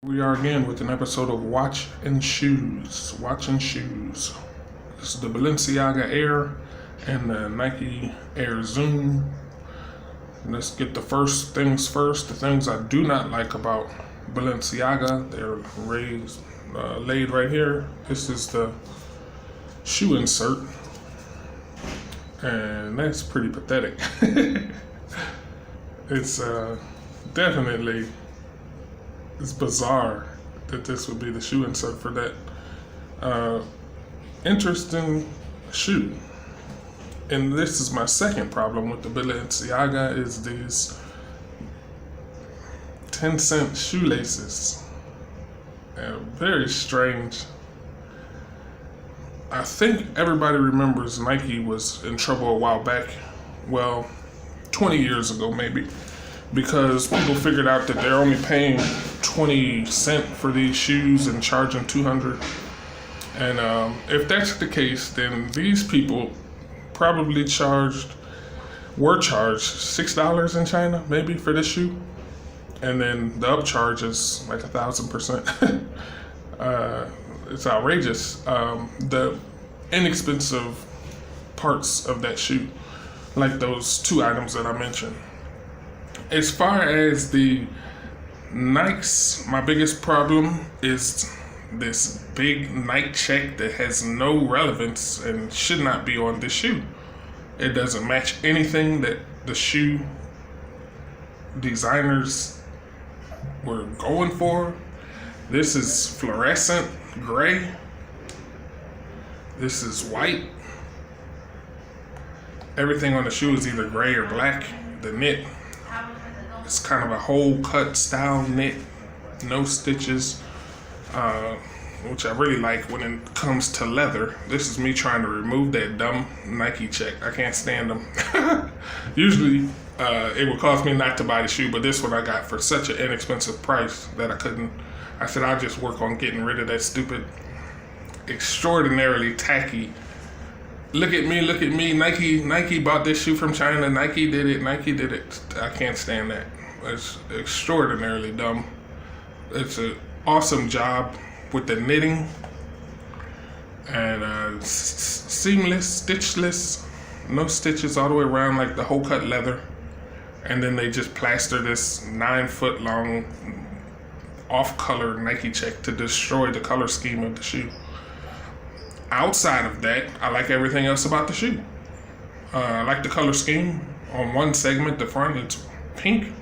We are again with an episode of Watch and Shoes. Watch and Shoes. This is the Balenciaga Air and the Nike Air Zoom. Let's get the first things first. The things I do not like about Balenciaga. They're laid right here. This is the shoe insert. And that's pretty pathetic. It's definitely... It's bizarre that this would be the shoe insert for that. Interesting shoe. And this is my second problem with the Balenciaga is these 10-cent shoelaces. Very strange. I think everybody remembers Nike was in trouble a while back. Well, 20 years ago maybe. Because people figured out that they're only paying 20 cents for these shoes and charging 200. And if that's the case, then these people probably were charged $6 in China, maybe, for this shoe. And then the upcharge is like 1,000%. It's outrageous. The inexpensive parts of that shoe, like those two items that I mentioned. As far as the Nikes, my biggest problem is this big Nike check that has no relevance and should not be on this shoe. It doesn't match anything that the shoe designers were going for. This is fluorescent gray. This is white. Everything on the shoe is either gray or black. The knit, it's kind of a whole cut style knit, no stitches, which I really like when it comes to leather. This is me trying to remove that dumb Nike check. I can't stand them. Usually it would cost me not to buy the shoe, but this one I got for such an inexpensive price that I said I'll just work on getting rid of that stupid, extraordinarily tacky, look at me, Nike bought this shoe from China, Nike did it. I can't stand that. It's extraordinarily dumb. It's an awesome job with the knitting and seamless, stitchless, no stitches all the way around like the whole cut leather. And then they just plaster this 9-foot long off-color Nike check to destroy the color scheme of the shoe. Outside of that, I like everything else about the shoe. I like the color scheme. On one segment, the front, it's pink,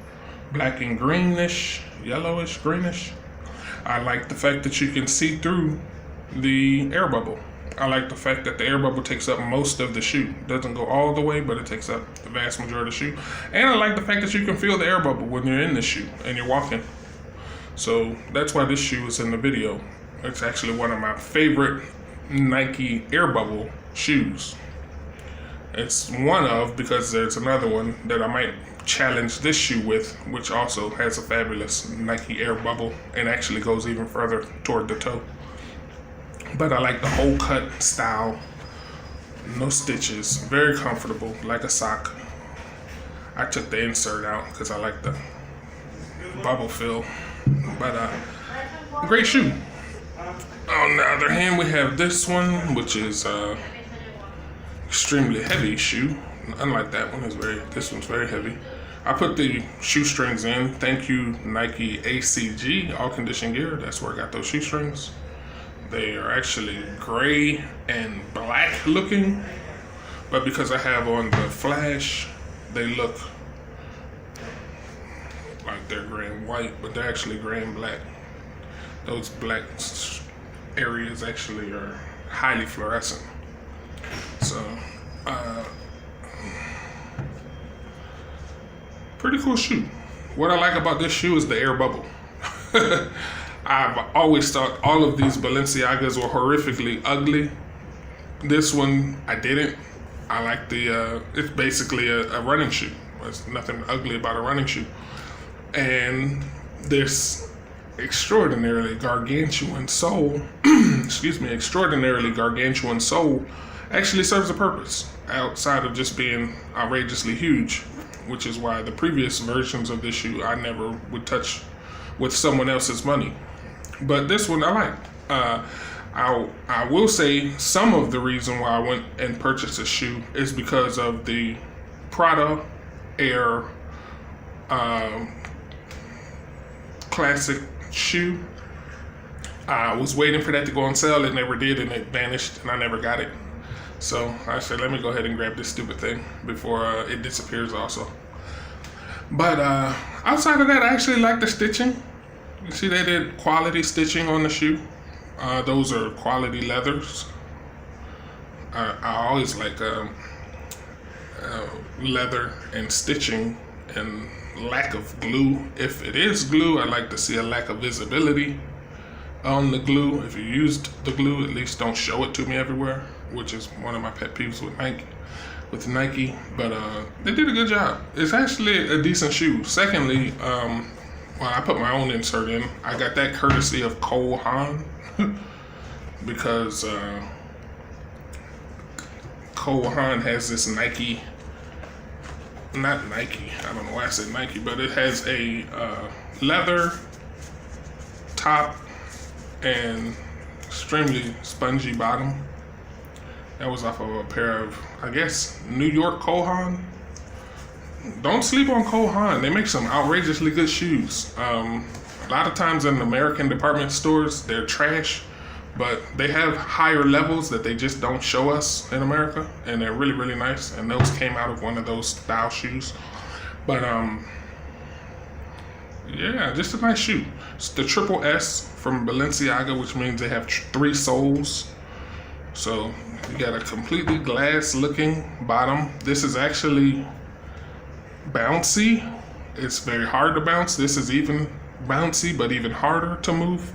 black and greenish, yellowish, greenish. I like the fact that you can see through the air bubble. I like the fact that the air bubble takes up most of the shoe. It doesn't go all the way, but it takes up the vast majority of the shoe. And I like the fact that you can feel the air bubble when you're in the shoe and you're walking. So that's why this shoe is in the video. It's actually one of my favorite Nike air bubble shoes. It's one of, because there's another one that I might challenge this shoe with, which also has a fabulous Nike air bubble and actually goes even further toward the toe. But I like the whole cut style, no stitches, very comfortable, like a sock. I took the insert out because I like the bubble feel, but great shoe. On the other hand, we have this one, which is extremely heavy shoe. Unlike that one, this one's very heavy. I put the shoestrings in. Thank you, Nike ACG, all condition gear. That's where I got those shoestrings. They are actually gray and black looking, but because I have on the flash, they look like they're gray and white, but they're actually gray and black. Those black areas actually are highly fluorescent. So, pretty cool shoe. What I like about this shoe is the air bubble. I've always thought all of these Balenciagas were horrifically ugly. This one, I didn't. I like it's basically a running shoe. There's nothing ugly about a running shoe. And this extraordinarily gargantuan sole, extraordinarily gargantuan sole actually serves a purpose outside of just being outrageously huge, which is why the previous versions of this shoe I never would touch with someone else's money. But this one I like. I will say some of the reason why I went and purchased a shoe is because of the Prada Air classic shoe. I was waiting for that to go on sale. It never did, and it vanished, and I never got it. So I said, let me go ahead and grab this stupid thing before it disappears also. But outside of that, I actually like the stitching. You see they did quality stitching on the shoe. Those are quality leathers. I always like leather and stitching and lack of glue. If it is glue, I like to see a lack of visibility on the glue. If you used the glue, at least don't show it to me everywhere, which is one of my pet peeves with Nike. But they did a good job. It's actually a decent shoe. Secondly, well, I put my own insert in. I got that courtesy of Cole Haan because Cole Haan has this Nike, not Nike, I don't know why I said Nike, but it has a leather top and extremely spongy bottom. That was off of a pair of, I guess, New York Cole Haan. Don't sleep on Cole Haan. They make some outrageously good shoes. A lot of times in American department stores, they're trash, but they have higher levels that they just don't show us in America, and they're really, really nice. And those came out of one of those style shoes. But yeah, just a nice shoe. It's the Triple S from Balenciaga, which means they have 3 soles. So you got a completely glass looking bottom. This is actually bouncy. It's very hard to bounce. This is even bouncy, but even harder to move.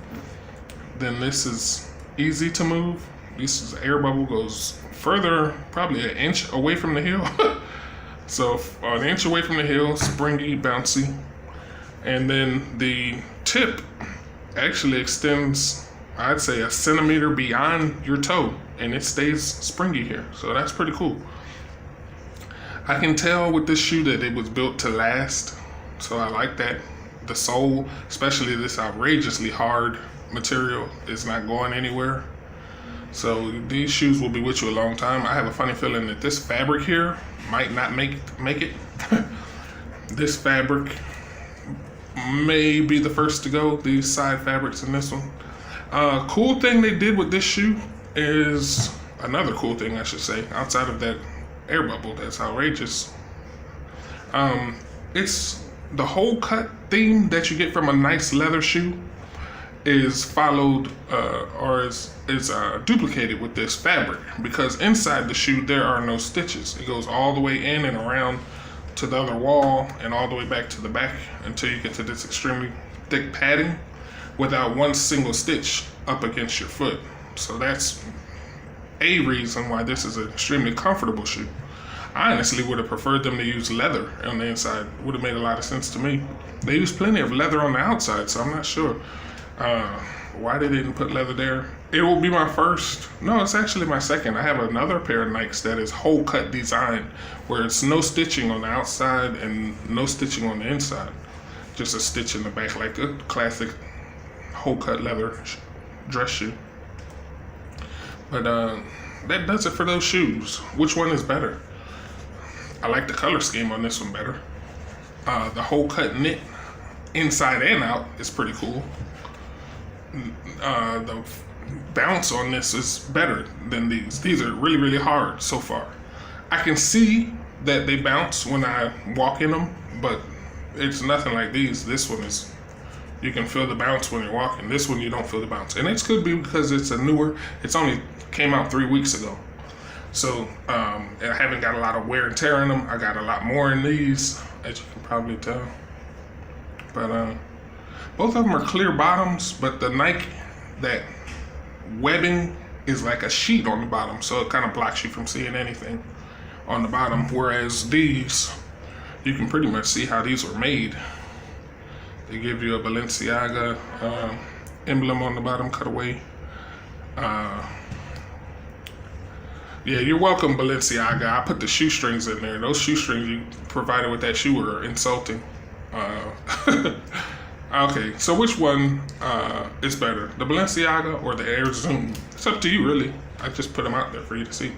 Then this is easy to move. This air bubble goes further, probably an inch away from the heel. So an inch away from the heel, springy, bouncy. And then the tip actually extends, I'd say, a centimeter beyond your toe, and it stays springy here. So that's pretty cool. I can tell with this shoe that it was built to last. So I like that. The sole, especially this outrageously hard material, is not going anywhere. So these shoes will be with you a long time. I have a funny feeling that this fabric here might not make it. This fabric may be the first to go, these side fabrics in this one. Cool thing they did with this shoe is, another cool thing I should say, outside of that air bubble that's outrageous. It's the whole cut theme that you get from a nice leather shoe is followed or is duplicated with this fabric, because inside the shoe there are no stitches. It goes all the way in and around to the other wall and all the way back to the back until you get to this extremely thick padding without one single stitch up against your foot. So that's a reason why this is an extremely comfortable shoe. I honestly would have preferred them to use leather on the inside. Would have made a lot of sense to me. They use plenty of leather on the outside, so I'm not sure why they didn't put leather there. It will be my first, no, it's actually my second. I have another pair of Nikes that is whole cut design, where it's no stitching on the outside and no stitching on the inside. Just a stitch in the back, like a classic whole cut leather dress shoe. But that does it for those shoes. Which one is better? I like the color scheme on this one better. The whole cut knit inside and out is pretty cool. The bounce on this is better than these. These are really, really hard so far. I can see that they bounce when I walk in them, but it's nothing like these. This one is, you can feel the bounce when you're walking. This one you don't feel the bounce. And it could be because it's a newer, it's only came out 3 weeks ago. So I haven't got a lot of wear and tear in them. I got a lot more in these, as you can probably tell. But both of them are clear bottoms, but the Nike, that webbing is like a sheet on the bottom, so it kind of blocks you from seeing anything on the bottom. Whereas these, you can pretty much see how these were made. They give you a Balenciaga emblem on the bottom, cutaway. Yeah, you're welcome, Balenciaga. I put the shoestrings in there. Those shoestrings you provided with that shoe were insulting. Okay, so which one is better, the Balenciaga or the Air Zoom? It's up to you, really. I just put them out there for you to see.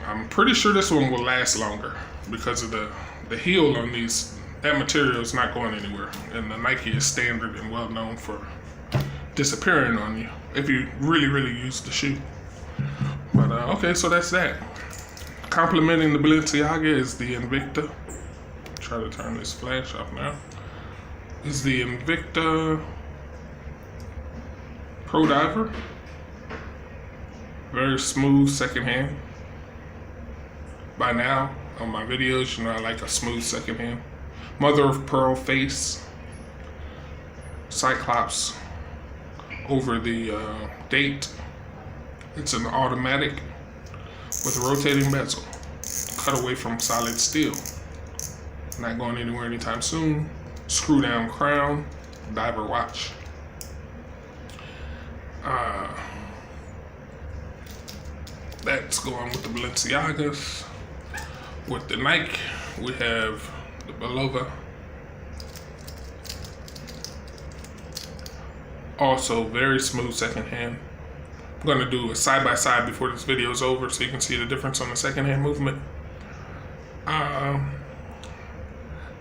I'm pretty sure this one will last longer because of the heel on these. That material is not going anywhere, and the Nike is standard and well known for disappearing on you if you really use the shoe. But okay, so that's that. Complementing the Balenciaga is the Invicta. Try to turn this flash off now. Is the Invicta Pro Diver. Very smooth second hand. By now, on my videos, you know I like a smooth second hand. Mother of pearl face. Cyclops over the date. It's an automatic with a rotating bezel. Cut away from solid steel. Not going anywhere anytime soon. Screw down crown. Diver watch. That's going with the Balenciagas. With the Nike, we have the Bulova. Also very smooth second hand. I'm going to do a side by side before this video is over so you can see the difference on the second hand movement.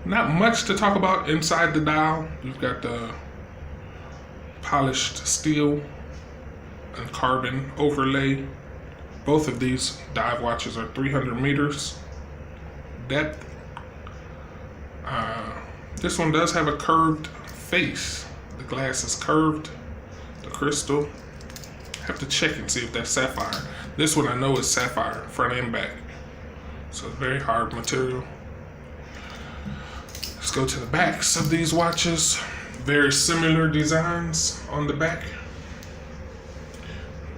Not much to talk about inside the dial. You've got the polished steel and carbon overlay. Both of these dive watches are 300 meters depth. This one does have a curved face. The glass is curved. The crystal. Have to check and see if that's sapphire. This one I know is sapphire, front and back. So it's very hard material. Let's go to the backs of these watches. Very similar designs on the back.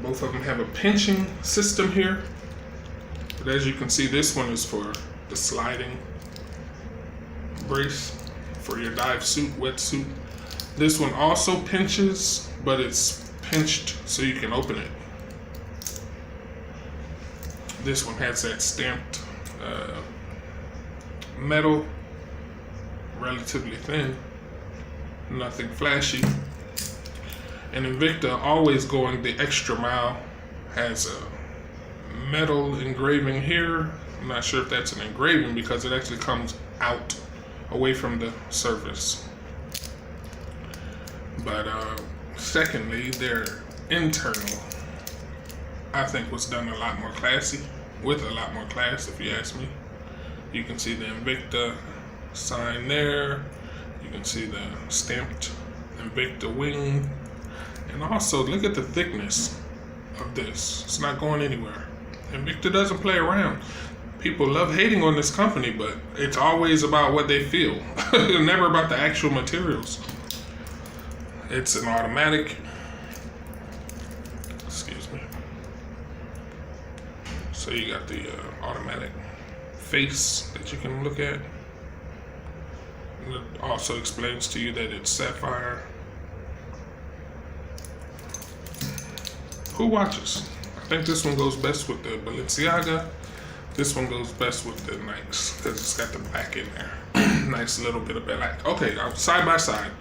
Both of them have a pinching system here. But as you can see, this one is for the sliding brace for your dive suit, wetsuit. This one also pinches, but it's pinched so you can open it. This one has that stamped metal, relatively thin, nothing flashy. And Invicta, always going the extra mile, has a metal engraving here. I'm not sure if that's an engraving because it actually comes out away from the surface. But secondly, their internal, I think, was done a lot more classy, with a lot more class, if you ask me. You can see the Invicta sign there. You can see the stamped Invicta wing. And also, look at the thickness of this. It's not going anywhere. Invicta doesn't play around. People love hating on this company, but it's always about what they feel. Never about the actual materials. It's an automatic. Excuse me. So you got the automatic face that you can look at. It also explains to you that it's sapphire. Who watches? I think this one goes best with the Balenciaga. This one goes best with the Nikes because it's got the black in there. Nice little bit of black. Okay, side by side.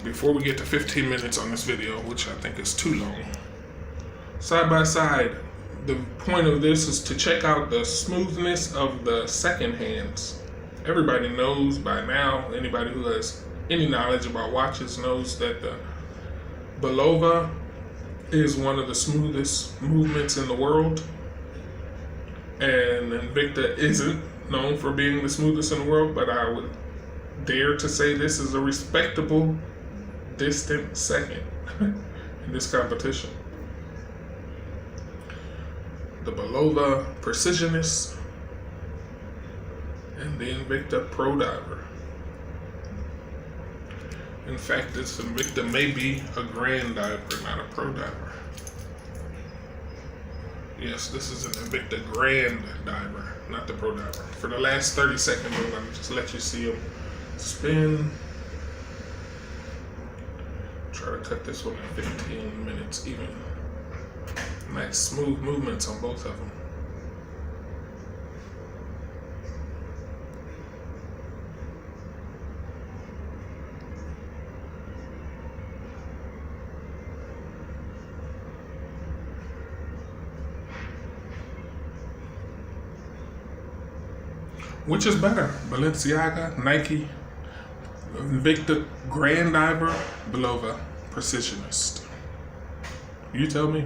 Before we get to 15 minutes on this video, which I think is too long. Side by side, the point of this is to check out the smoothness of the second hands. Everybody knows by now, anybody who has any knowledge about watches knows that the Bulova is one of the smoothest movements in the world. And Invicta isn't known for being the smoothest in the world, but I would dare to say this is a respectable, distant second in this competition. The Bulova Precisionist and the Invicta Pro Diver. In fact, this Invicta may be a grand diver, not a pro diver. Yes, this is an Invicta Grand Diver, not the Pro Diver. For the last 30 seconds, I'm going to just let you see them spin. Try to cut this one at 15 minutes even. Nice smooth movements on both of them. Which is better? Balenciaga, Nike, Invicta Grand Diver, Bulova Precisionist. You tell me.